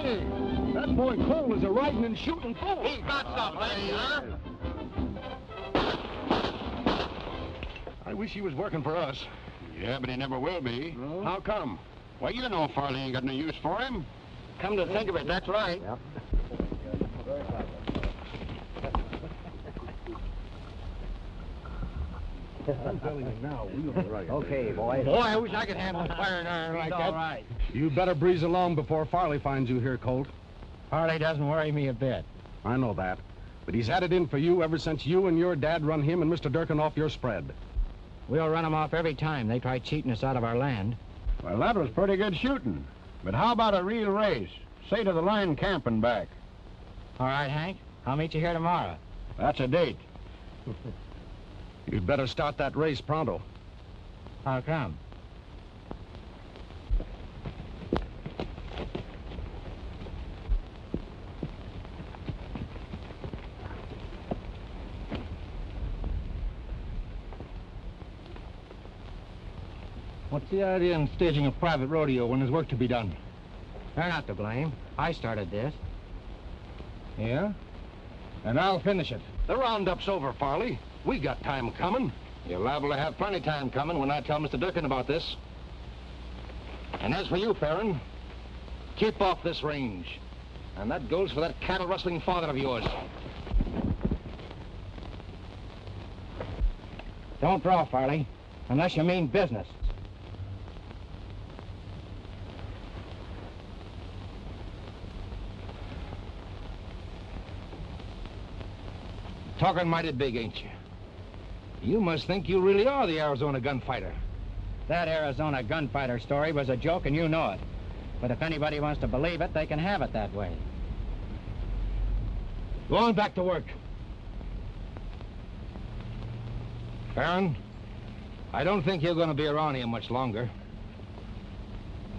Hey, that boy Cole is a riding and shooting fool. He's got something, huh? I wish he was working for us. Yeah, but he never will be. No? How come? Well, you know Farley ain't got no use for him. Come to think of it, that's right. Yep. I'm telling you now, we'll be right. Okay, boy. Boy, I wish I could handle a firing iron like that. All right. You better breeze along before Farley finds you here, Colt. Farley doesn't worry me a bit. I know that. But he's had it in for you ever since you and your dad run him and Mr. Durkin off your spread. We'll run them off every time they try cheating us out of our land. Well, that was pretty good shooting. But how about a real race? Say to the line camp and back. All right, Hank. I'll meet you here tomorrow. That's a date. You'd better start that race pronto. How come? What's the idea in staging a private rodeo when there's work to be done? They're not to blame. I started this. Yeah? And I'll finish it. The roundup's over, Farley. We got time coming. You're liable to have plenty time coming when I tell Mr. Durkin about this. And as for you, Farron, keep off this range. And that goes for that cattle-rustling father of yours. Don't draw, Farley, unless you mean business. Talking mighty big, ain't you? You must think you really are the Arizona gunfighter. That Arizona gunfighter story was a joke, and you know it. But if anybody wants to believe it, they can have it that way. Go on back to work. Farron, I don't think you're going to be around here much longer.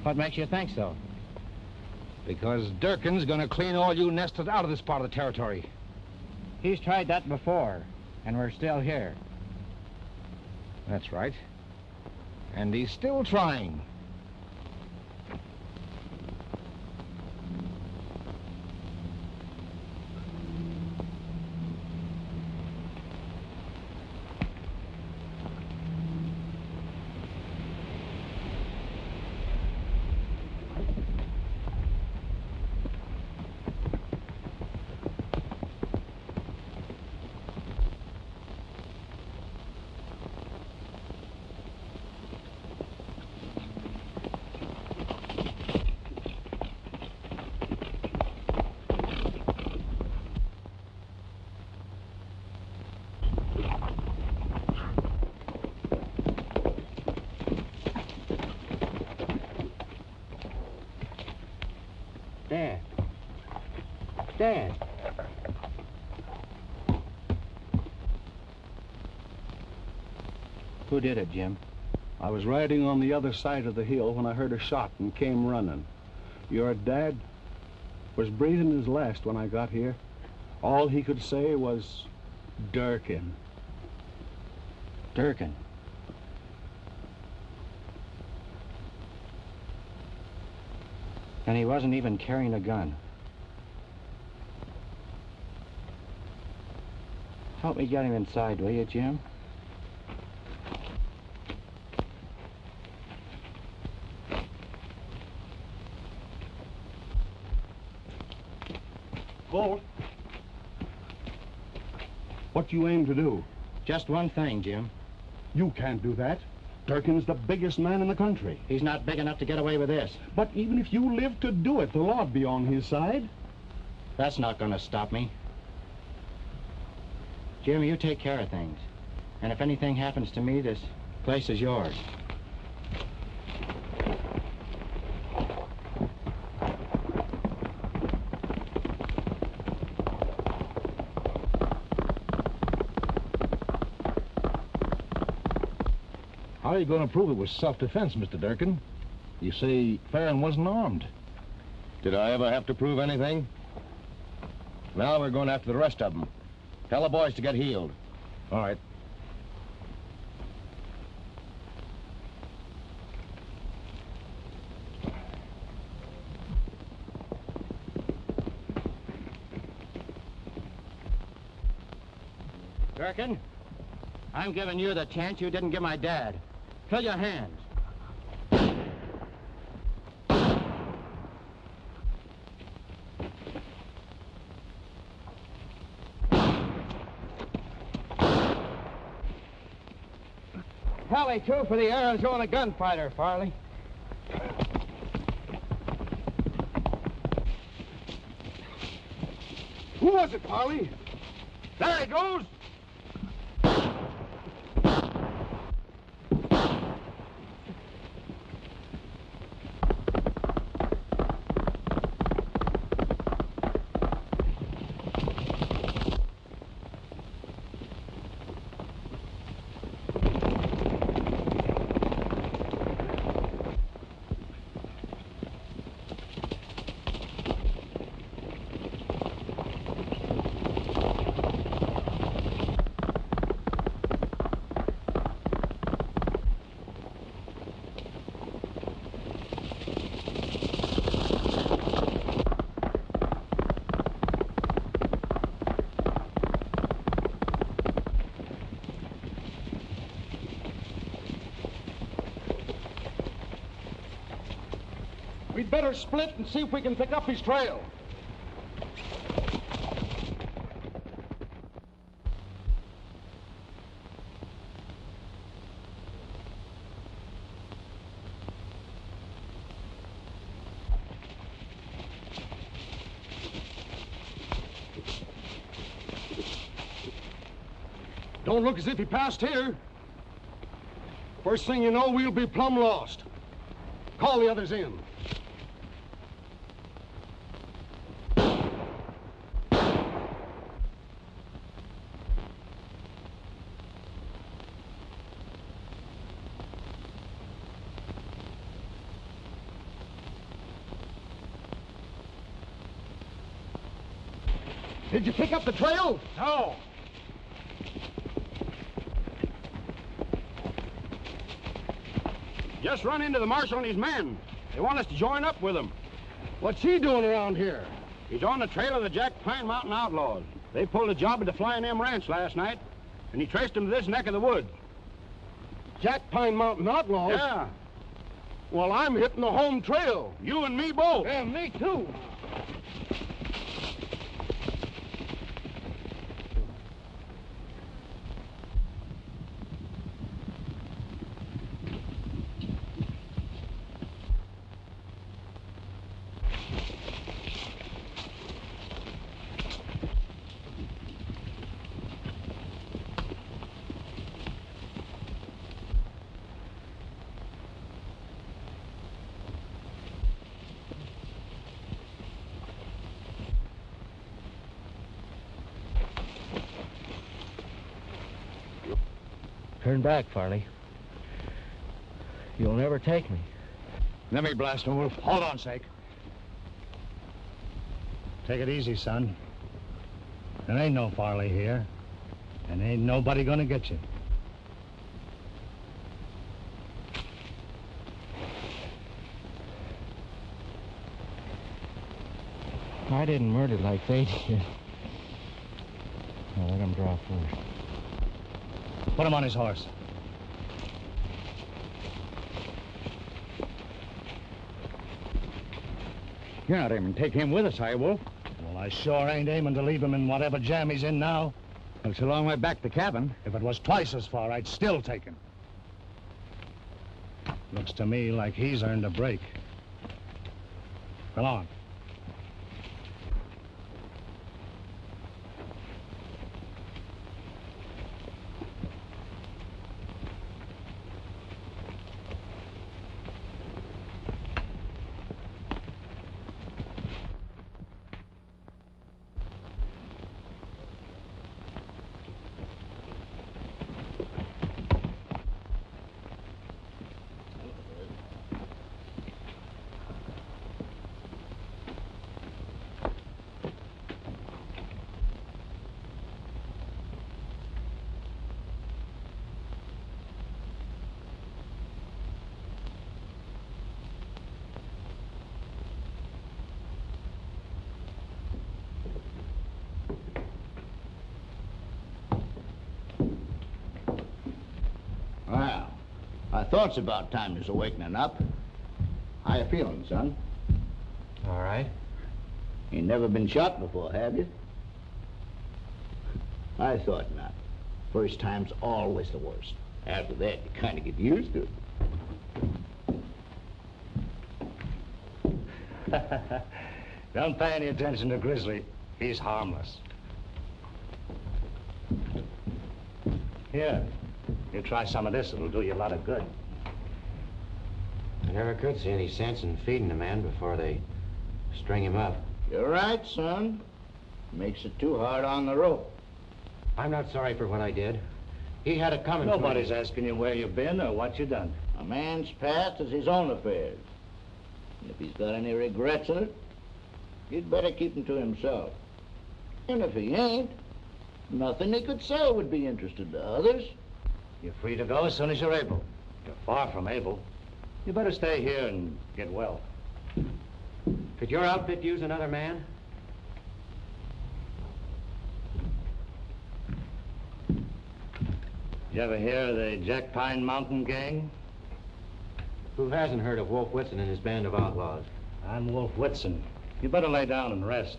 What makes you think so? Because Durkin's going to clean all you nesters out of this part of the territory. He's tried that before, and we're still here. That's right. And he's still trying. Dan. Dan. Who did it, Jim? I was riding on the other side of the hill when I heard a shot and came running. Your dad was breathing his last when I got here. All he could say was, Durkin. Durkin. And he wasn't even carrying a gun. Help me get him inside, will you, Jim? Colt, what you aim to do? Just one thing, Jim. You can't do that. Durkin's the biggest man in the country. He's not big enough to get away with this. But even if you live to do it, the law'd be on his side. That's not going to stop me. Jim, you take care of things. And if anything happens to me, this place is yours. How are you going to prove it was self-defense, Mr. Durkin? You say Farron wasn't armed. Did I ever have to prove anything? Now we're going after the rest of them. Tell the boys to get healed. All right. Durkin, I'm giving you the chance you didn't give my dad. Fill your hands. Tally, too, for the Arizona Gunfighter, Farley. Who was it, Farley? There he goes! We'd better split and see if we can pick up his trail. Don't look as if he passed here. First thing you know, we'll be plumb lost. Call the others in. Did you pick up the trail? No. Just run into the marshal and his men. They want us to join up with them. What's he doing around here? He's on the trail of the Jack Pine Mountain Outlaws. They pulled a job at the Flying M Ranch last night, and he traced them to this neck of the woods. Jack Pine Mountain Outlaws? Yeah. Well, I'm hitting the home trail. You and me both. Yeah, me too. Turn back, Farley. You'll never take me. Let me blast him, Wolf. Hold on, Sake. Take it easy, son. There ain't no Farley here, and ain't nobody gonna get you. I didn't murder like they did. Now let him draw first. Put him on his horse. You're not aiming to take him with us, are you, Wolf? Well, I sure ain't aiming to leave him in whatever jam he's in now. Well, it's a long way back to the cabin. If it was twice as far, I'd still take him. Looks to me like he's earned a break. Come on. thought it's about time you's awakening up. How you feeling, son? All right. You never been shot before, have you? I thought not. First time's always the worst. After that, you kind of get used to it. Don't pay any attention to Grizzly. He's harmless. Here, you try some of this. It'll do you a lot of good. I never could see any sense in feeding a man before they string him up. You're right, son. Makes it too hard on the rope. I'm not sorry for what I did. He had it coming. Nobody's asking you where you've been or what you've done. A man's past is his own affairs. And if he's got any regrets in it, he'd better keep them to himself. And if he ain't, nothing he could say would be interested to others. You're free to go as soon as you're able. You're far from able. You better stay here and get well. Could your outfit use another man? You ever hear of the Jack Pine Mountain Gang? Who hasn't heard of Wolf Whitson and his band of outlaws? I'm Wolf Whitson. You better lay down and rest.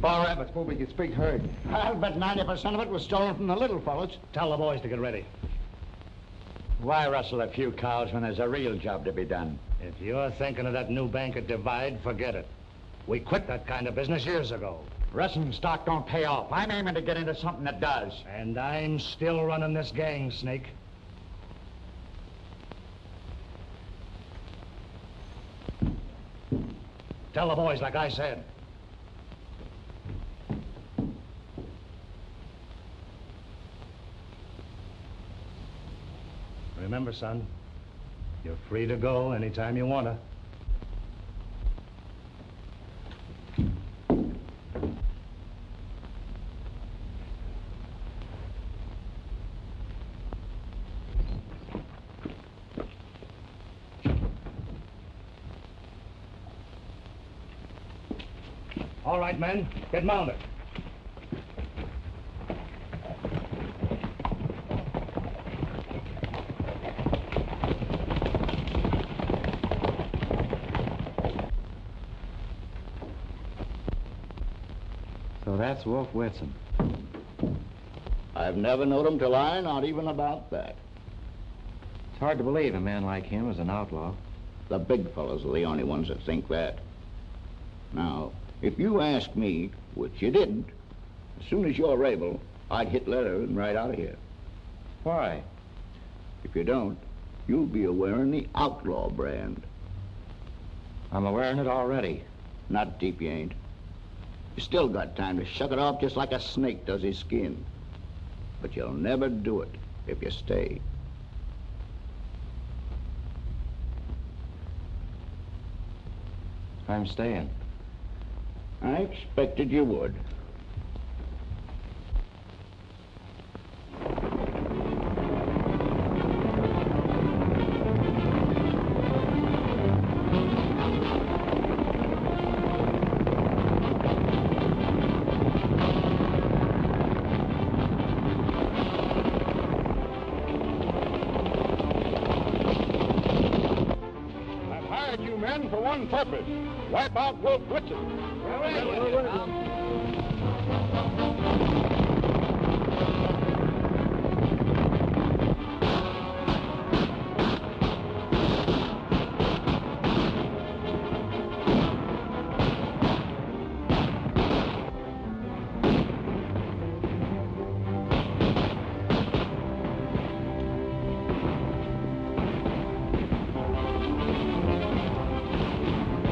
Bar rabbits moving his big herd. I'll bet 90% of it was stolen from the little fellas. Tell the boys to get ready. Why rustle a few cows when there's a real job to be done? If you're thinking of that new bank at Divide, forget it. We quit that kind of business years ago. Rustling stock don't pay off. I'm aiming to get into something that does. And I'm still running this gang, Snake. Tell the boys like I said. Remember, son, you're free to go anytime you want to. All right, men, get mounted. So that's Wolf Whitson. I've never known him to lie, not even about that. It's hard to believe a man like him is an outlaw. The big fellas are the only ones that think that. Now, if you ask me, which you didn't, as soon as you're able, I'd hit leather and ride out of here. Why? If you don't, you'll be wearing the outlaw brand. I'm wearing it already. Not deep, you ain't. You still got time to shuck it off just like a snake does his skin. But you'll never do it if you stay. I'm staying. I expected you would. For one purpose, wipe out Wolf Whitson.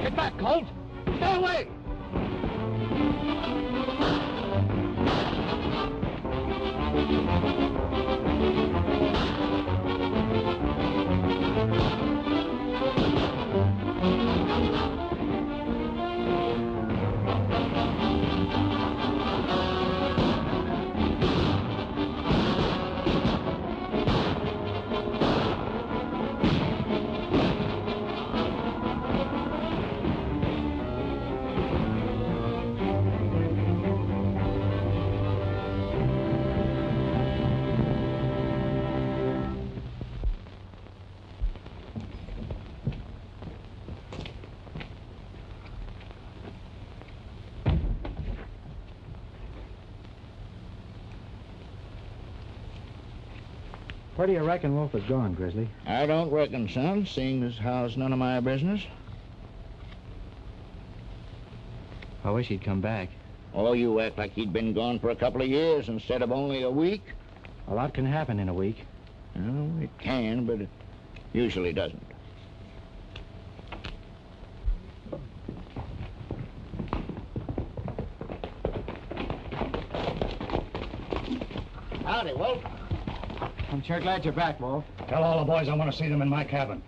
Get back, Colt! Stay away! Where do you reckon Wolf is going, Grizzly? I don't reckon, son, seeing as how it's none of my business. I wish he'd come back. Oh, you act like he'd been gone for a couple of years instead of only a week. A lot can happen in a week. Oh, it can, but it usually doesn't. Howdy, Wolf. I'm sure glad you're back, Wolf. Tell all the boys I want to see them in my cabin.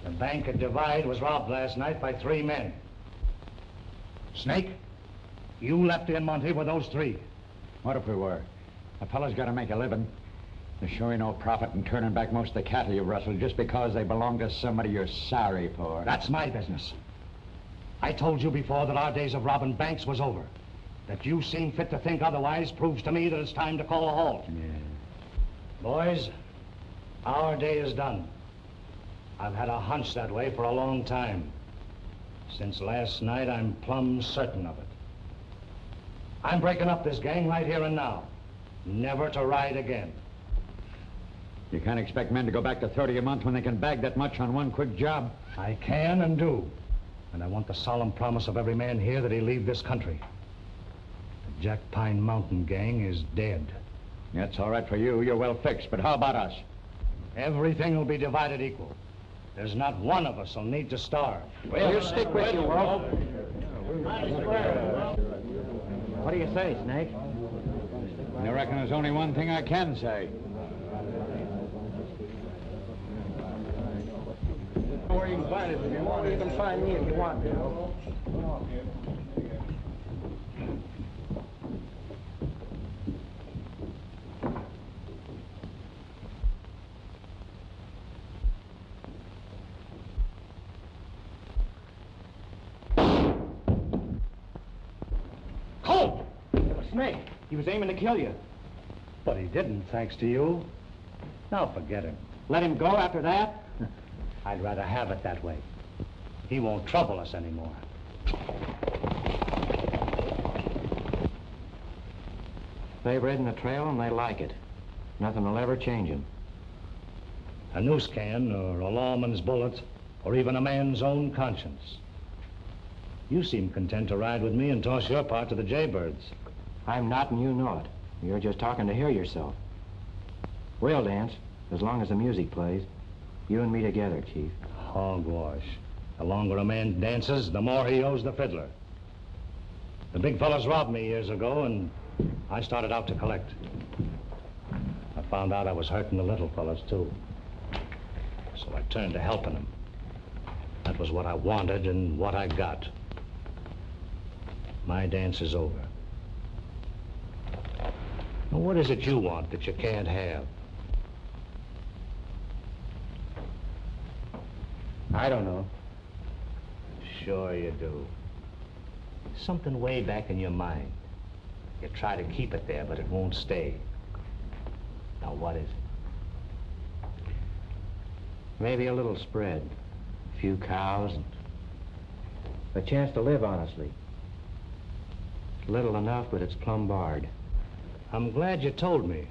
The bank at Divide was robbed last night by 3 men. Snake, you left in Monte with those 3. What if we were? A fellow's got to make a living. There's sure no profit in turning back most of the cattle you rustled just because they belong to somebody you're sorry for. That's my business. I told you before that our days of robbing banks was over. That you seem fit to think otherwise proves to me that it's time to call a halt. Yeah. Boys, our day is done. I've had a hunch that way for a long time. Since last night, I'm plumb certain of it. I'm breaking up this gang right here and now. Never to ride again. You can't expect men to go back to 30 a month when they can bag that much on one quick job. I can and do. And I want the solemn promise of every man here that he leave this country. The Jack Pine Mountain gang is dead. That's all right for you. You're well fixed. But how about us? Everything will be divided equal. There's not one of us will need to starve. We'll stick with you, Wolf. What do you say, Snake? I reckon there's only one thing I can say. Where you can find it if you want. You can find me if you want to. Colt! It was Snake. He was aiming to kill you. But he didn't, thanks to you. Now forget him. Let him go after that? I'd rather have it that way. He won't trouble us anymore. They've ridden the trail and they like it. Nothing will ever change them. A noose can, or a lawman's bullet, or even a man's own conscience. You seem content to ride with me and toss your part to the jaybirds. I'm not, and you know it. You're just talking to hear yourself. We'll dance, as long as the music plays. You and me together, Chief. Hogwash. The longer a man dances, the more he owes the fiddler. The big fellas robbed me years ago, and I started out to collect. I found out I was hurting the little fellas, too. So I turned to helping them. That was what I wanted and what I got. My dance is over. Now, what is it you want that you can't have? I don't know. Sure you do. Something way back in your mind. You try to keep it there, but it won't stay. Now, what is it? Maybe a little spread. A few cows and a chance to live honestly. Little enough, but it's plumb barred. I'm glad you told me.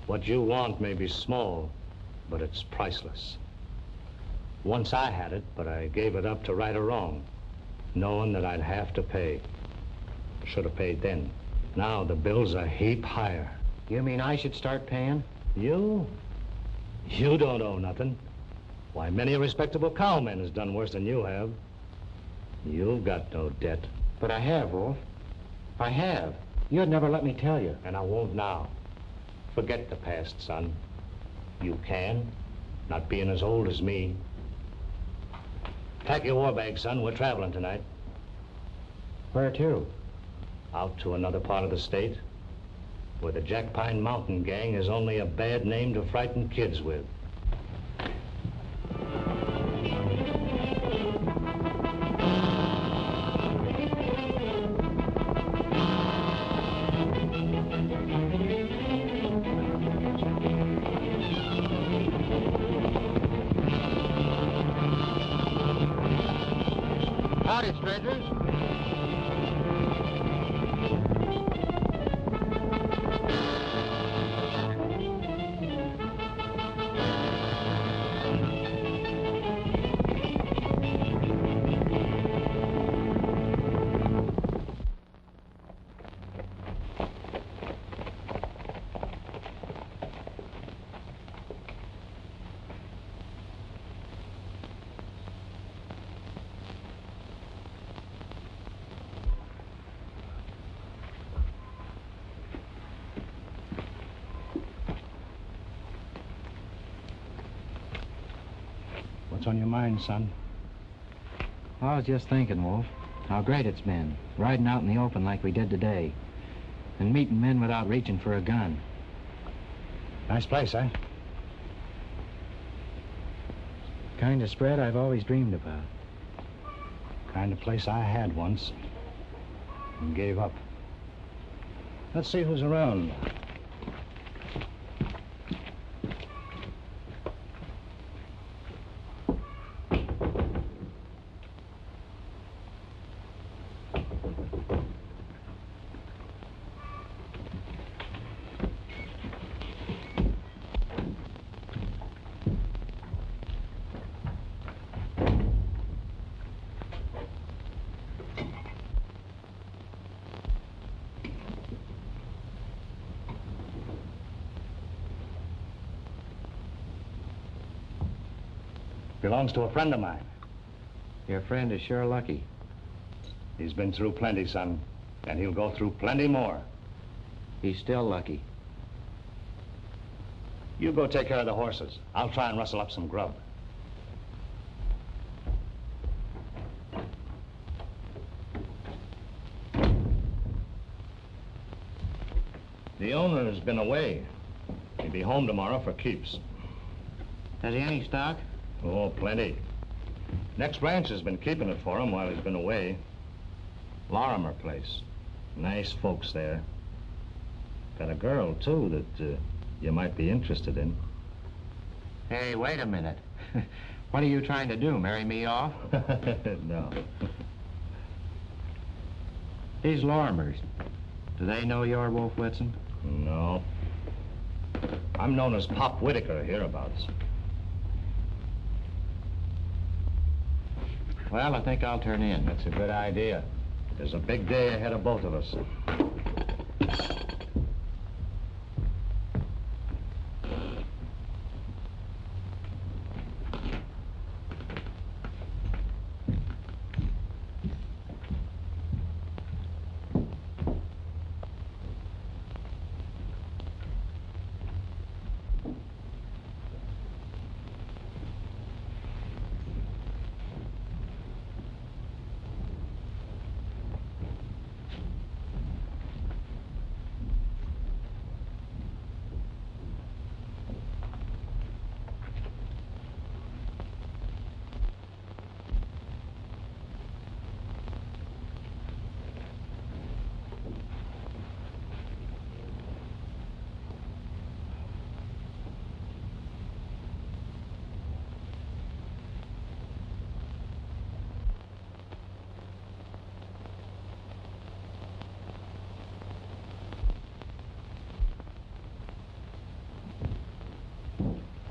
What you want may be small, but it's priceless. Once I had it, but I gave it up to right a wrong, knowing that I'd have to pay. Should have paid then. Now the bill's a heap higher. You mean I should start paying? You? You don't owe nothing. Why, many a respectable cowman has done worse than you have. You've got no debt. But I have, Wolf. I have. You'd never let me tell you. And I won't now. Forget the past, son. You can, not being as old as me. Pack your war bag, son. We're traveling tonight. Where to? Out to another part of the state, where the Jack Pine Mountain gang is only a bad name to frighten kids with. What's on your mind, son? I was just thinking, Wolf, how great it's been, riding out in the open like we did today, and meeting men without reaching for a gun. Nice place, eh? Kind of spread I've always dreamed about. Kind of place I had once and gave up. Let's see who's around. Belongs to a friend of mine. Your friend is sure lucky. He's been through plenty, son, and he'll go through plenty more. He's still lucky. You go take care of the horses. I'll try and rustle up some grub. The owner's been away. He'll be home tomorrow for keeps. Has he any stock? Oh, plenty. Next ranch has been keeping it for him while he's been away. Lorimer place. Nice folks there. Got a girl, too, that you might be interested in. Hey, wait a minute. What are you trying to do, marry me off? No. These Lorimers, do they know you're Wolf Whitson? No. I'm known as Pop Whitaker hereabouts. Well, I think I'll turn in. That's a good idea. There's a big day ahead of both of us.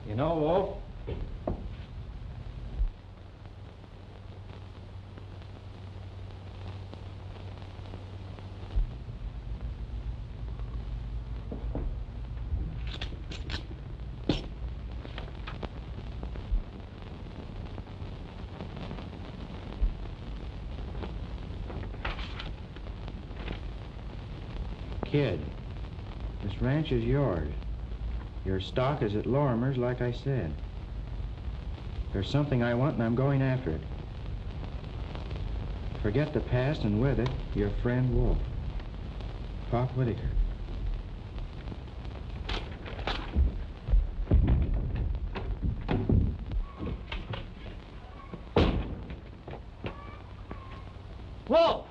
You know, Wolf, kid, this ranch is yours. Your stock is at Lorimer's, like I said. There's something I want, and I'm going after it. Forget the past, and with it, your friend Wolf. Pop Whitaker. Wolf!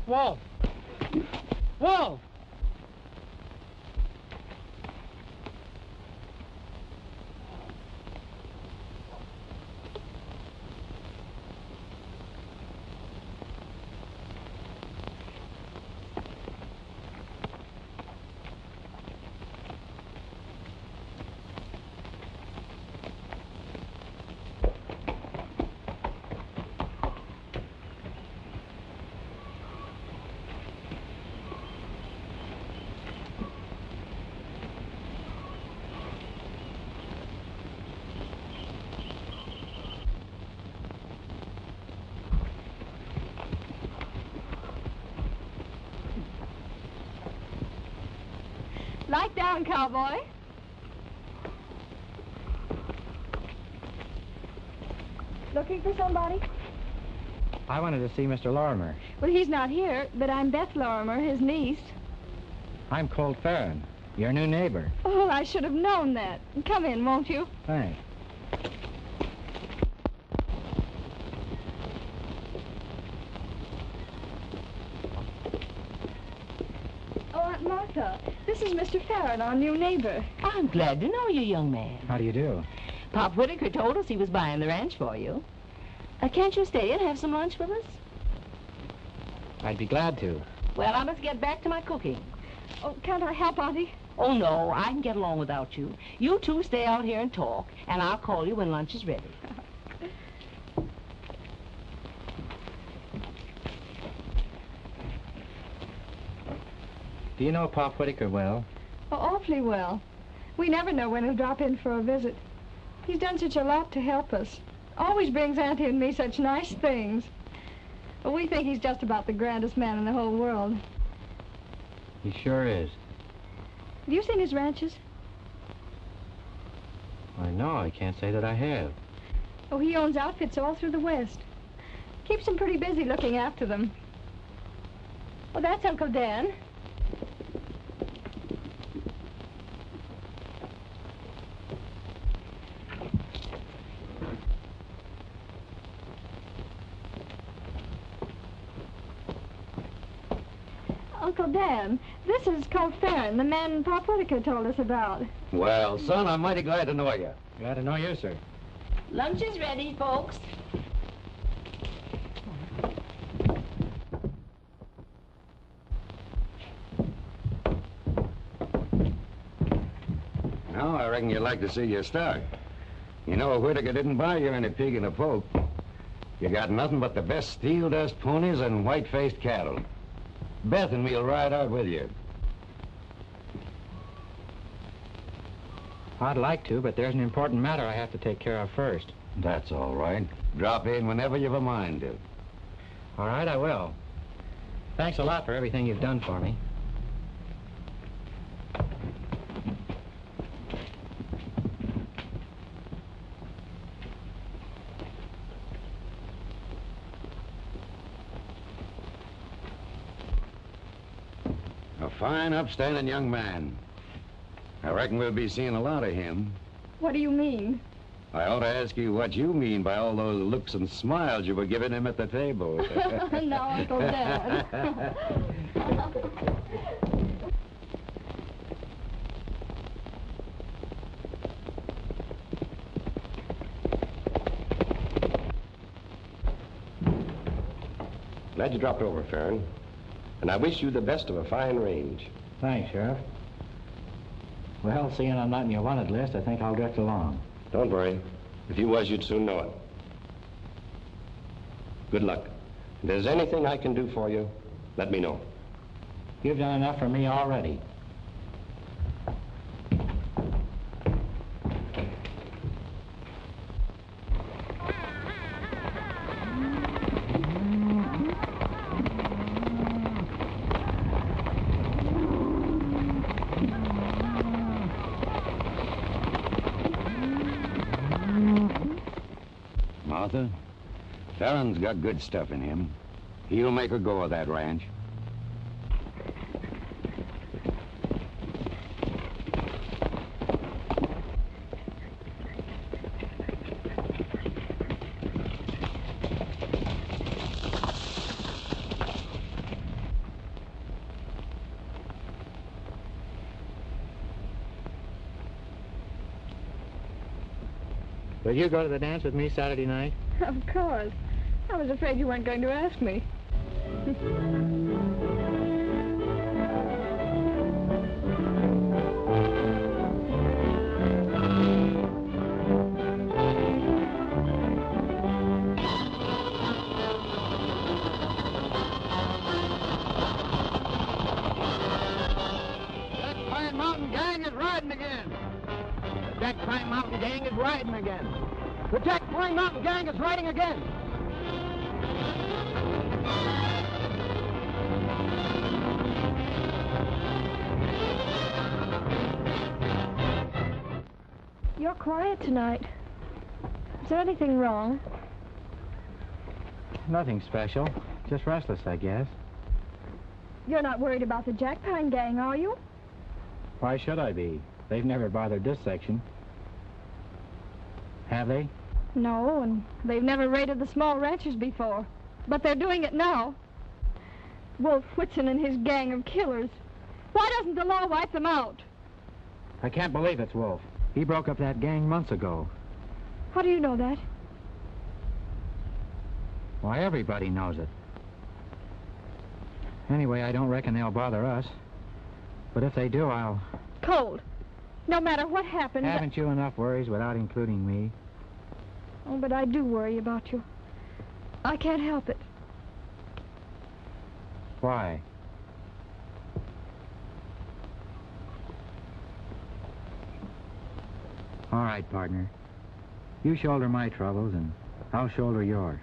Wolf! Wolf! on, cowboy. Looking for somebody? I wanted to see Mr. Lorimer. Well, he's not here, but I'm Beth Lorimer, his niece. I'm Colt Farron, your new neighbor. Oh, I should have known that. Come in, won't you? Thanks. Oh, Aunt Martha, this is Mr. Farron, our new neighbor. I'm glad to know you, young man. How do you do? Pop Whitaker told us he was buying the ranch for you. Can't you stay and have some lunch with us? I'd be glad to. Well, I must get back to my cooking. Oh, can't I help, Auntie? Oh, no, I can get along without you. You two stay out here and talk, and I'll call you when lunch is ready. Do you know Pop Whitaker well? Oh, awfully well. We never know when he'll drop in for a visit. He's done such a lot to help us. Always brings Auntie and me such nice things. Well, we think he's just about the grandest man in the whole world. He sure is. Have you seen his ranches? I know, I can't say that I have. Oh, he owns outfits all through the West. Keeps them pretty busy looking after them. Well, that's Uncle Dan. Uncle Dan, this is Colt Farron, the man Pop Whitaker told us about. Well, son, I'm mighty glad to know you. Glad to know you, sir. Lunch is ready, folks. Now, I reckon you'd like to see your stock. You know, Whitaker didn't buy you any pig in a poke. You got nothing but the best steel dust ponies and white-faced cattle. Beth and me'll ride out with you. I'd like to, but there's an important matter I have to take care of first. That's all right. Drop in whenever you've a mind to. All right, I will. Thanks a lot for everything you've done for me. A fine, upstanding young man. I reckon we'll be seeing a lot of him. What do you mean? I ought to ask you what you mean by all those looks and smiles you were giving him at the table. No, Uncle Dan. Glad you dropped over, Farron. And I wish you the best of a fine range. Thanks, Sheriff. Well, seeing I'm not in your wanted list, I think I'll drift along. Don't worry. If you was, you'd soon know it. Good luck. If there's anything I can do for you, let me know. You've done enough for me already. Martha, Farron's got good stuff in him. He'll make a go of that ranch. Will you go to the dance with me Saturday night? Of course. I was afraid you weren't going to ask me. That Pine Mountain gang is riding again. The Jack Pine Mountain gang is riding again. The Jack Pine Mountain gang is riding again. You're quiet tonight. Is there anything wrong? Nothing special. Just restless, I guess. You're not worried about the Jackpine gang, are you? Why should I be? They've never bothered this section. Have they? No, and they've never raided the small ranches before. But they're doing it now. Wolf Whitson and his gang of killers. Why doesn't the law wipe them out? I can't believe it's Wolf. He broke up that gang months ago. How do you know that? Why, everybody knows it. Anyway, I don't reckon they'll bother us. But if they do, I'll... Cold. No matter what happens... Haven't you enough worries without including me? Oh, but I do worry about you. I can't help it. Why? All right, partner. You shoulder my troubles, and I'll shoulder yours.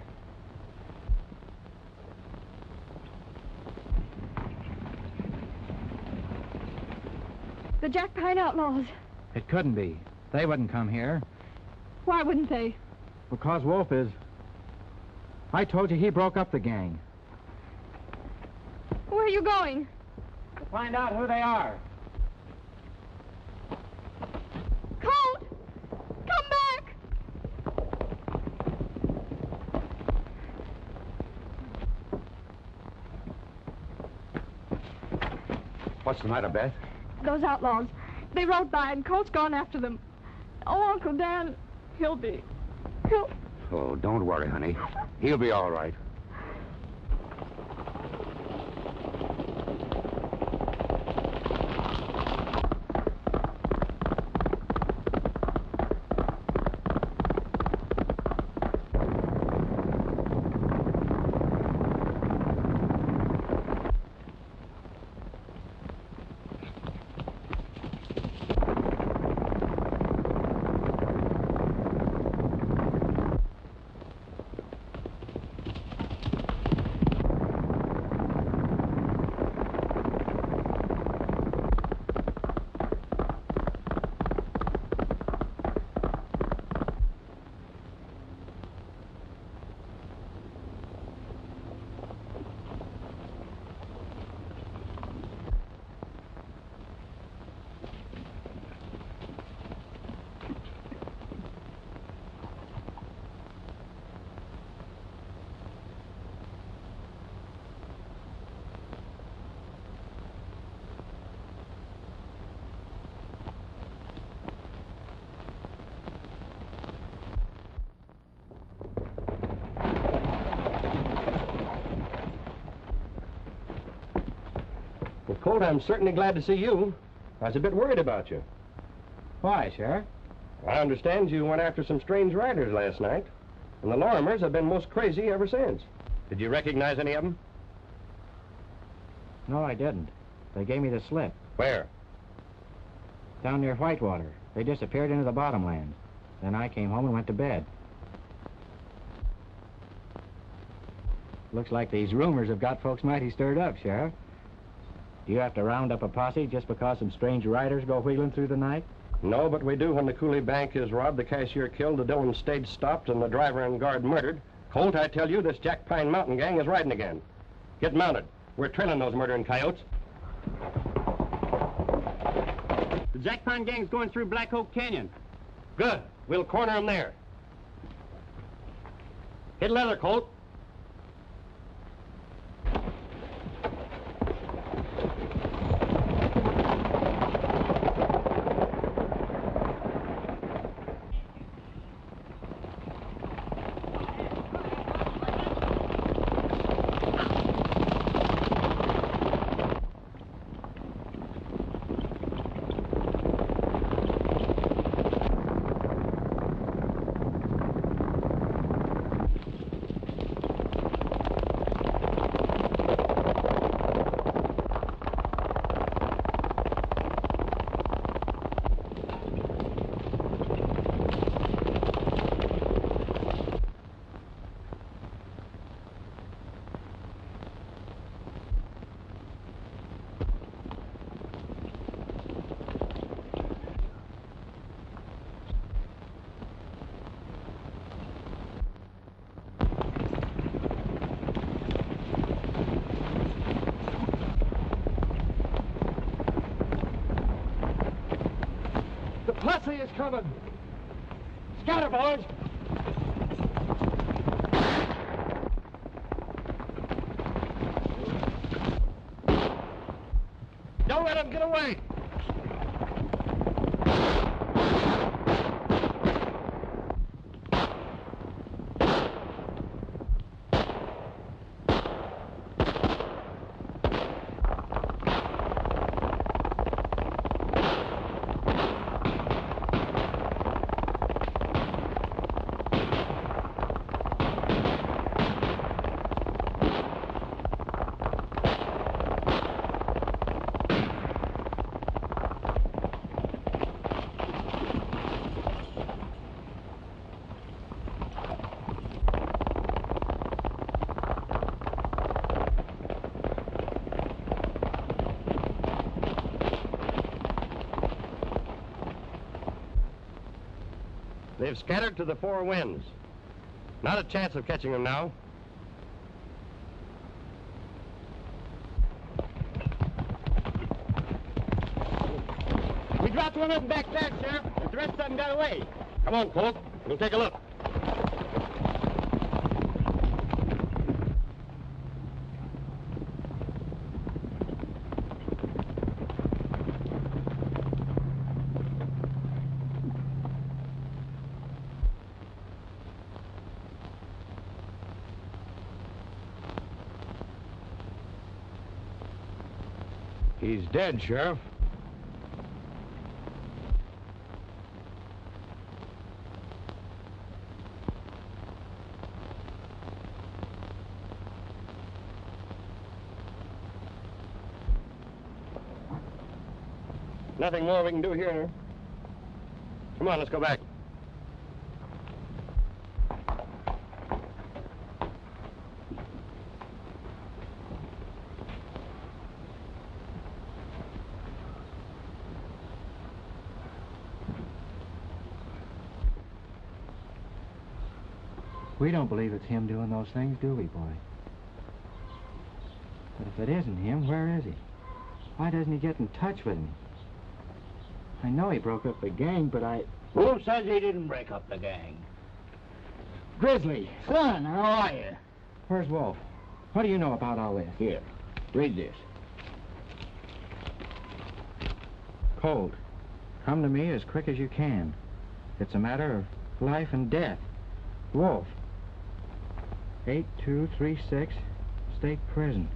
The Jackpine outlaws. It couldn't be. They wouldn't come here. Why wouldn't they? Because Wolf is... I told you he broke up the gang. Where are you going? To find out who they are. Colt! Come back! What's the matter, Beth? Those outlaws. They rode by and Colt's gone after them. Oh, Uncle Dan, he'll... Oh, don't worry, honey. He'll be all right. Well, Colt, I'm certainly glad to see you. I was a bit worried about you. Why, Sheriff? I understand you went after some strange riders last night, and the Lorimers have been most crazy ever since. Did you recognize any of them? No, I didn't. They gave me the slip. Where? Down near Whitewater. They disappeared into the bottomlands. Then I came home and went to bed. Looks like these rumors have got folks mighty stirred up, Sheriff. Do you have to round up a posse just because some strange riders go wheeling through the night? No, but we do when the Cooley Bank is robbed, the cashier killed, the Dillon stage stopped, and the driver and guard murdered. Colt, I tell you, this Jackpine Mountain gang is riding again. Get mounted. We're trailing those murdering coyotes. The Jackpine gang's going through Black Oak Canyon. Good. We'll corner them there. Hit leather, Colt. The posse is coming. Scatter, boys. Don't let them get away. They've scattered to the four winds. Not a chance of catching them now. We dropped one of them back there, Sheriff, but the rest of them got away. Come on, Colt. We'll take a look. He's dead, Sheriff. Nothing more we can do here. Come on, let's go back. We don't believe it's him doing those things, do we, boy? But if it isn't him, where is he? Why doesn't he get in touch with me? I know he broke up the gang, but Who says he didn't break up the gang? Grizzly. Son, how are you? Where's Wolf? What do you know about all this? Here, read this. Colt, come to me as quick as you can. It's a matter of life and death. Wolf. 8236, State Prison.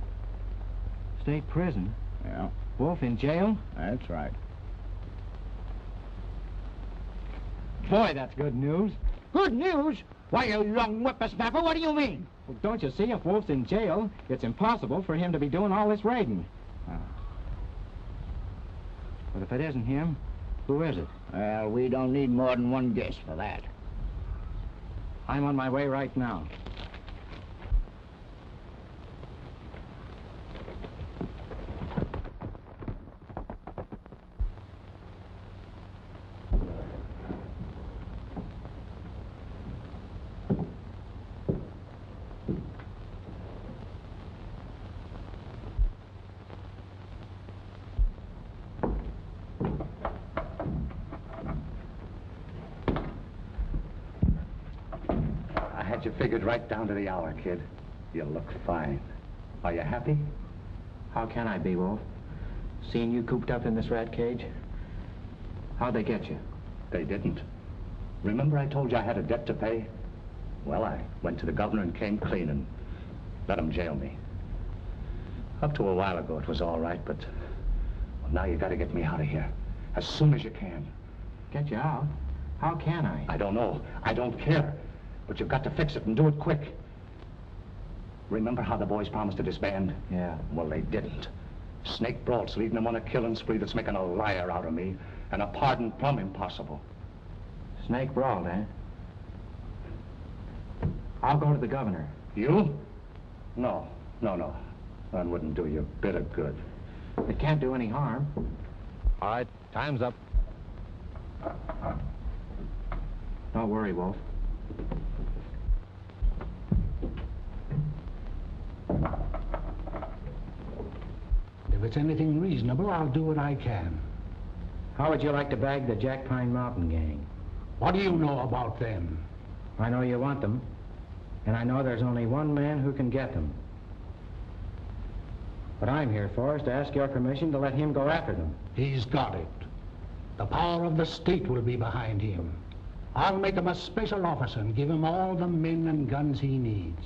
State Prison? Yeah, Wolf in jail? that's right. Boy, that's good news. Good news? Why, you young whippersnapper, what do you mean? Well, don't you see, if Wolf's in jail, it's impossible for him to be doing all this raiding. But if it isn't him, who is it? Well, we don't need more than one guess for that. I'm on my way right now. You figured right down to the hour, kid. You look fine. Are you happy? How can I be, Wolf? Seeing you cooped up in this rat cage? How'd they get you? They didn't. Remember I told you I had a debt to pay? Well, I went to the governor and came clean and let him jail me. Up to a while ago, it was all right, but well, now you got to get me out of here as soon as you can. Get you out? How can I? I don't know. I don't care. But you've got to fix it and do it quick. Remember how the boys promised to disband? Yeah. Well, they didn't. Snake Brault's leading them on a killing spree that's making a liar out of me, and a pardon plumb impossible. Snake Brault, eh? I'll go to the governor. You? No. That wouldn't do you a bit of good. It can't do any harm. All right, time's up. Don't worry, Wolf. If it's anything reasonable, I'll do what I can. How would you like to bag the Jack Pine Mountain gang? What do you know about them? I know you want them, and I know there's only one man who can get them. What I'm here for is to ask your permission to let him go after them. He's got it. The power of the state will be behind him. I'll make him a special officer and give him all the men and guns he needs.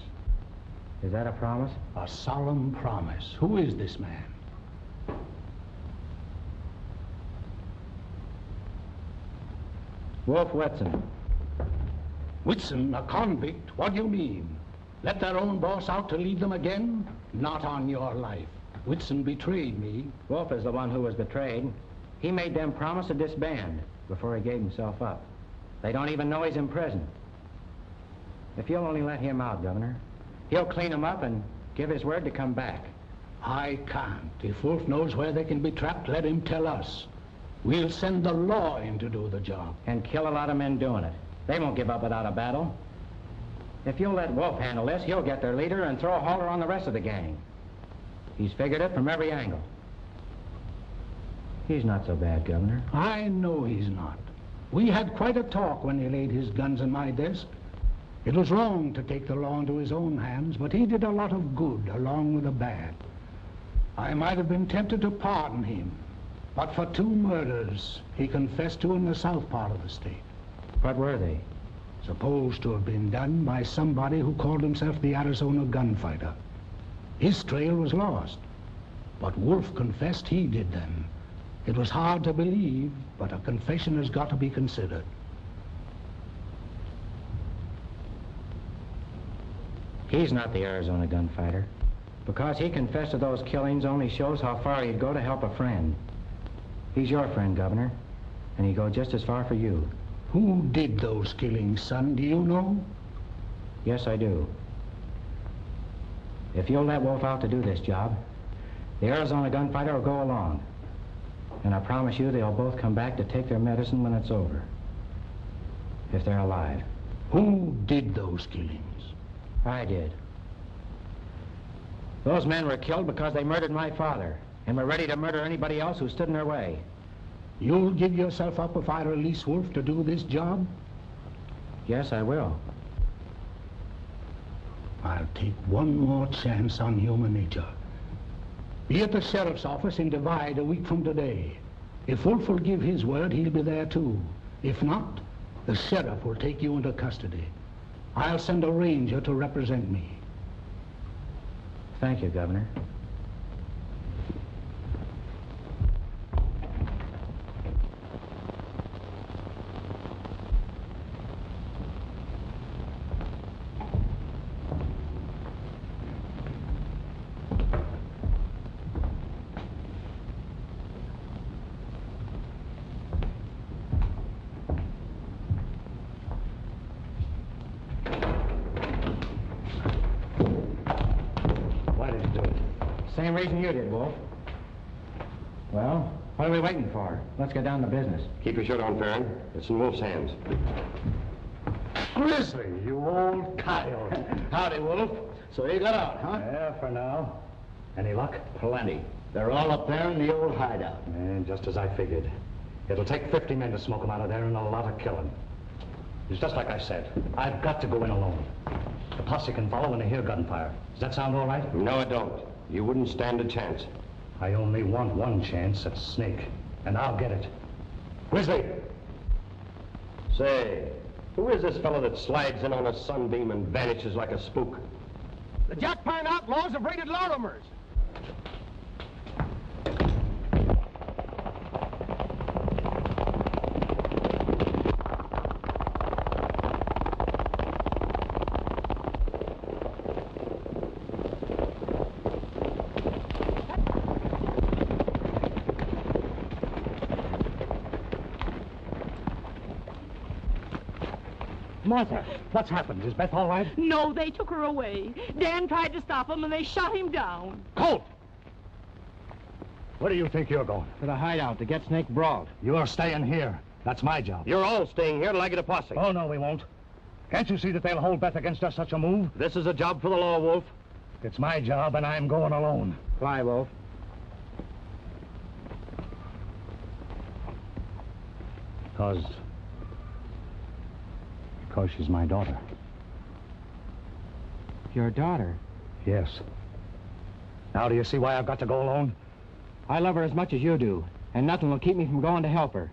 Is that a promise? A solemn promise. Who is this man? Wolf Whitson. Whitson, a convict? What do you mean? Let their own boss out to lead them again? Not on your life. Whitson betrayed me. Wolf is the one who was betrayed. He made them promise to disband before he gave himself up. They don't even know he's in prison. If you'll only let him out, Governor, he'll clean them up and give his word to come back. I can't. If Wolf knows where they can be trapped, let him tell us. We'll send the law in to do the job. And kill a lot of men doing it. They won't give up without a battle. If you'll let Wolf handle this, he'll get their leader and throw a halter on the rest of the gang. He's figured it from every angle. He's not so bad, Governor. I know he's not. We had quite a talk when he laid his guns on my desk. It was wrong to take the law into his own hands, but he did a lot of good along with the bad. I might have been tempted to pardon him, but for 2 murders he confessed to in the south part of the state. What were they? Supposed to have been done by somebody who called himself the Arizona Gunfighter. His trail was lost, but Wolf confessed he did them. It was hard to believe, but a confession has got to be considered. He's not the Arizona Gunfighter. Because he confessed to those killings only shows how far he'd go to help a friend. He's your friend, Governor, and he'd go just as far for you. Who did those killings, son? Do you know? Yes, I do. If you'll let Wolf out to do this job, the Arizona Gunfighter will go along. And I promise you they'll both come back to take their medicine when it's over. If they're alive. Who did those killings? I did. Those men were killed because they murdered my father and were ready to murder anybody else who stood in their way. You'll give yourself up if I release Wolf to do this job? Yes, I will. I'll take one more chance on human nature. Be at the sheriff's office in Divide a week from today. If Wolf will give his word, he'll be there too. If not, the sheriff will take you into custody. I'll send a ranger to represent me. Thank you, Governor. Same reason you did, Wolf. Well, what are we waiting for? Let's get down to business. Keep your shirt on, Farron. It's in Wolf's hands. Grizzly, you old coyote. Howdy, Wolf. So you got out, huh? Yeah, for now. Any luck? Plenty. They're all up there in the old hideout. And just as I figured. It'll take 50 men to smoke them out of there and a lot of killing. It's just like I said. I've got to go in alone. The posse can follow when they hear gunfire. Does that sound all right? No, it don't. You wouldn't stand a chance. I only want one chance at Snake, and I'll get it. Grizzly! Say, who is this fellow that slides in on a sunbeam and vanishes like a spook? The Jack Pine outlaws have raided Lorimer's. Martha, what's happened? Is Beth all right? No, they took her away. Dan tried to stop him, and they shot him down. Colt! Where do you think you're going? To the hideout to get Snake brawled. You're staying here. That's my job. You're all staying here till I get a posse. Oh, no, we won't. Can't you see that they'll hold Beth against us such a move? This is a job for the law, Wolf. It's my job, and I'm going alone. Fly, Wolf. Because she's my daughter. Your daughter? Yes. Now do you see why I've got to go alone? I love her as much as you do, and nothing will keep me from going to help her.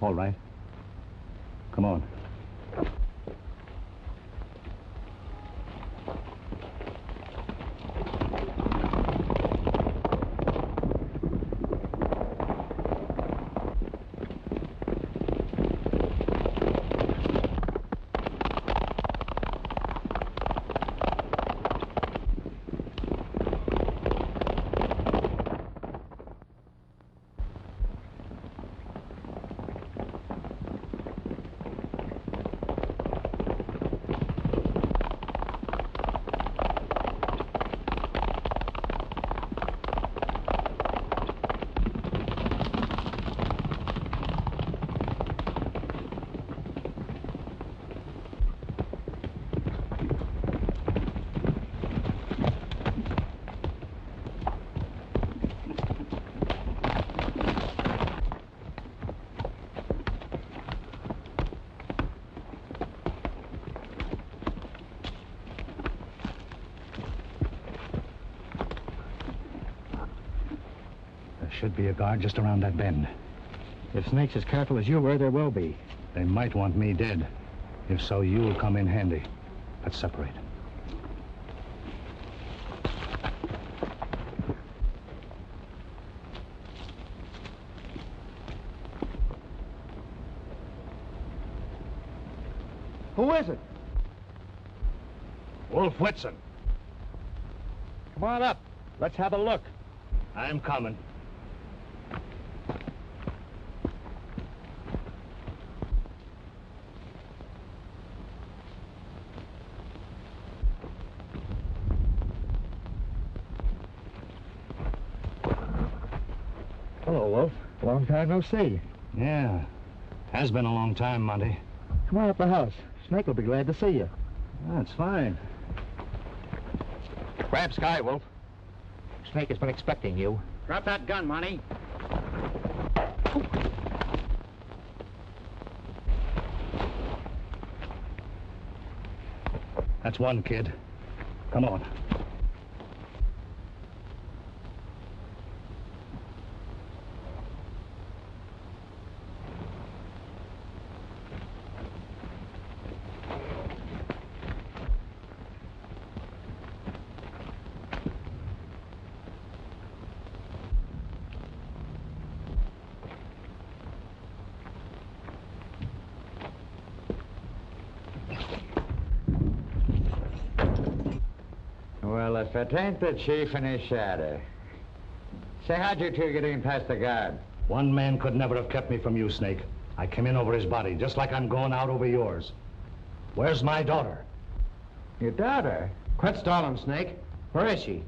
All right. Come on. Should be a guard just around that bend. If Snake's as careful as you were, there will be. They might want me dead. If so, you'll come in handy. Let's separate. Who is it? Wolf Whitson. Come on up. Let's have a look. I'm coming. Hello, Wolf. Long time no see. Yeah. Has been a long time, Monty. Come on up the house. Snake will be glad to see you. That's fine. Grab Sky, Wolf. Snake has been expecting you. Drop that gun, Monty. That's one, kid. Come on. Well, if it ain't the chief and his shadow. Say, how'd you two get in past the guard? One man could never have kept me from you, Snake. I came in over his body, just like I'm going out over yours. Where's my daughter? Your daughter? Quit stalling, Snake. Where is she?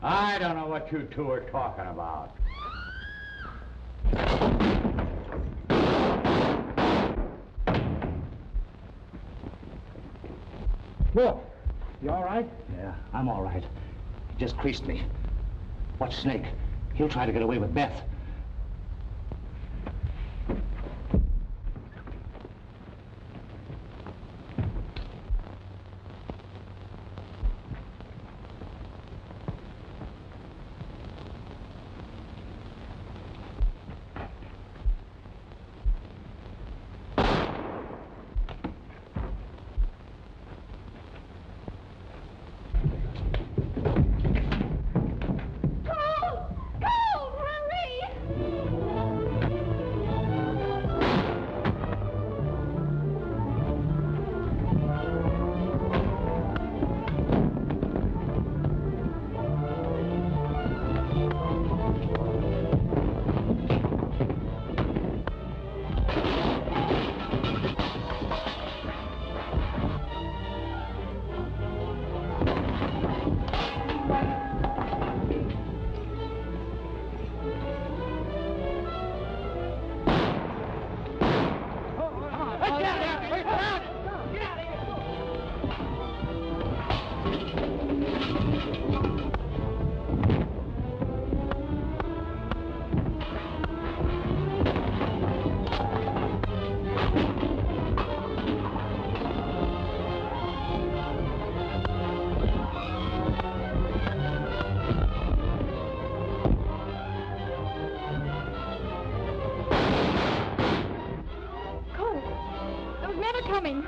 I don't know what you two are talking about. Look. You all right? Yeah, I'm all right. He just creased me. Watch Snake. He'll try to get away with Beth. Go! Hurry! coming.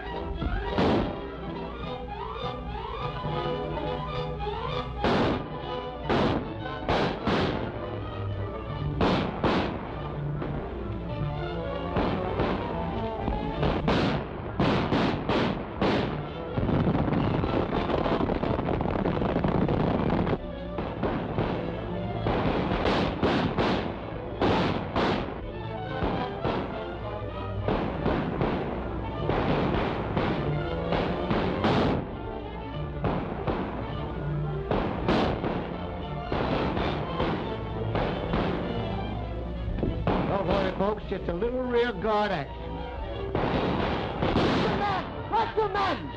Folks, just a little rear guard action. Watch the men!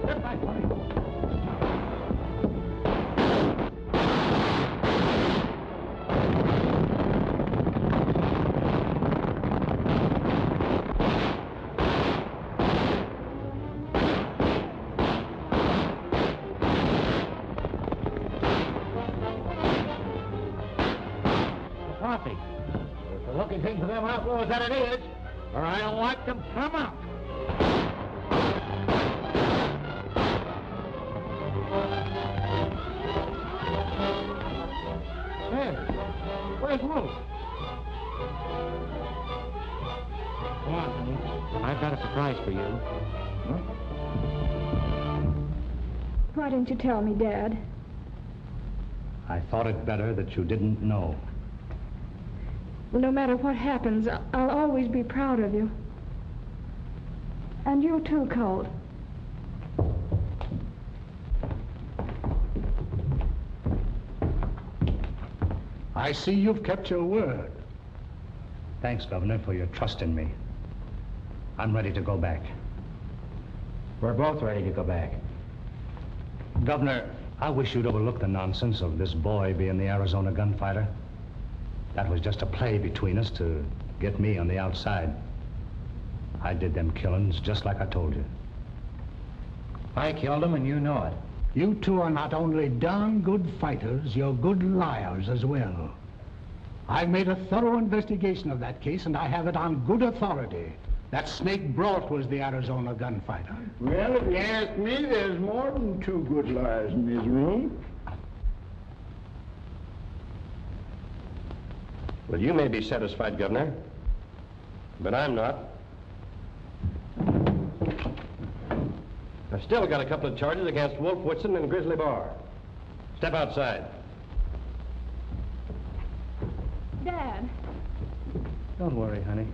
Step back, buddy. It's a looking thing for them outlaws that it is, or I don't like them come out. Hey, where's Wolf? Come on, honey. I've got a surprise for you. Huh? Why didn't you tell me, Dad? I thought it better that you didn't know. No matter what happens, I'll always be proud of you. And you too, Colt. I see you've kept your word. Thanks, Governor, for your trust in me. I'm ready to go back. We're both ready to go back. Governor, I wish you'd overlook the nonsense of this boy being the Arizona gunfighter. That was just a play between us to get me on the outside. I did them killings just like I told you. I killed him and you know it. You two are not only darn good fighters, you're good liars as well. I've made a thorough investigation of that case, and I have it on good authority. That Snake Broad was the Arizona gunfighter. Well, if you ask me, there's more than two good liars in this room. Well, you may be satisfied, Governor, but I'm not. I've still got a couple of charges against Wolf Whitson and Grizzly Bar. Step outside. Dad. Don't worry, honey.